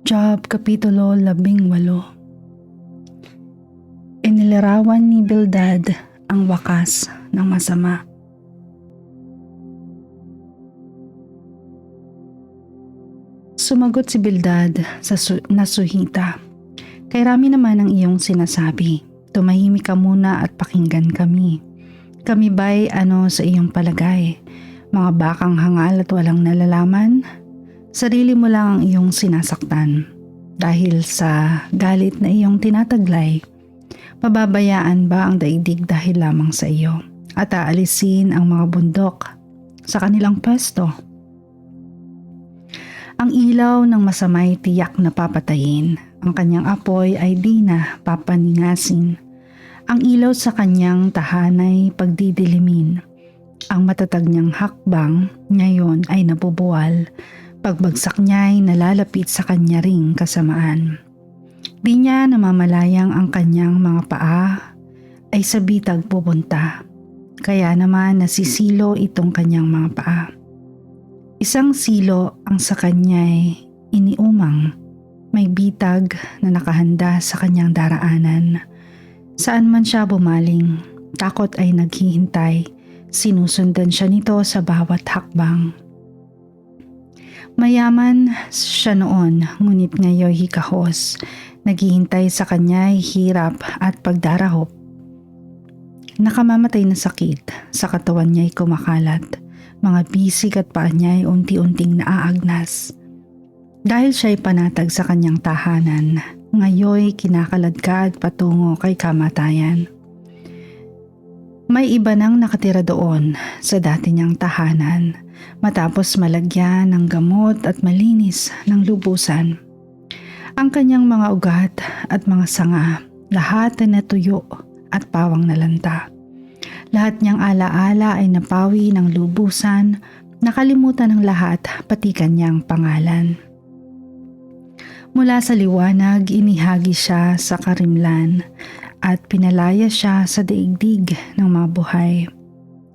Job Kapitulo 18. Inilarawan ni Bildad ang wakas ng masama. Sumagot si Bildad sa nasuhita, "Kay rami naman ang iyong sinasabi. Tumahimik ka muna at pakinggan kami. Kami ba'y ano sa iyong palagay? Mga bakang hangal at walang nalalaman? Sarili mo lang ang iyong sinasaktan. Dahil sa galit na iyong tinataglay, pababayaan ba ang daigdig dahil lamang sa iyo at aalisin ang mga bundok sa kanilang pwesto? Ang ilaw ng masamay tiyak na papatayin, ang kanyang apoy ay di na papaningasin. Ang ilaw sa kanyang tahanay pagdidilimin. Ang matatag niyang hakbang ngayon ay nabubuwal. Pagbagsak niya ay nalalapit sa kanya ring kasamaan. Di niya namamalayang ang kanyang mga paa ay sa bitag pupunta. Kaya naman nasisilo itong kanyang mga paa. Isang silo ang sa kanya'y iniumang. May bitag na nakahanda sa kanyang daraanan. Saan man siya bumaling, takot ay naghihintay. Sinusundan siya nito sa bawat hakbang. Mayaman siya noon, ngunit ngayon hikahos. Naghihintay sa kanya'y hirap at pagdarahop. Nakamamatay na sakit, sa katawan niya'y kumakalat. Mga bisig at paa niya'y unti-unting naaagnas. Dahil siya'y panatag sa kanyang tahanan, ngayon kinakaladkad patungo kay kamatayan. May iba nang nakatira doon sa dati niyang tahanan matapos malagyan ng gamot at malinis ng lubusan. Ang kanyang mga ugat at mga sanga, lahat ay natuyo at pawang nalanta. Lahat niyang alaala ay napawi ng lubusan, nakalimutan ng lahat pati kanyang pangalan. Mula sa liwanag, inihagi siya sa karimlan at pinalaya siya sa daigdig ng mga buhay.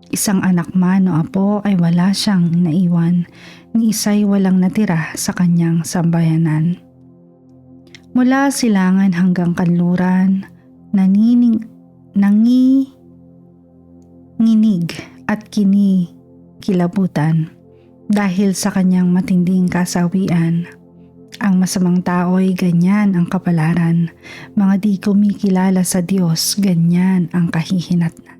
Isang anak man o apo ay wala siyang naiwan, ni isa'y walang natira sa kanyang sambayanan. Mula silangan hanggang kanluran, nanginig at kinikilabutan dahil sa kanyang matinding kasawian. Ang masamang tao'y ganyan ang kapalaran, mga di kumikilala sa Diyos, ganyan ang kahihinatnan.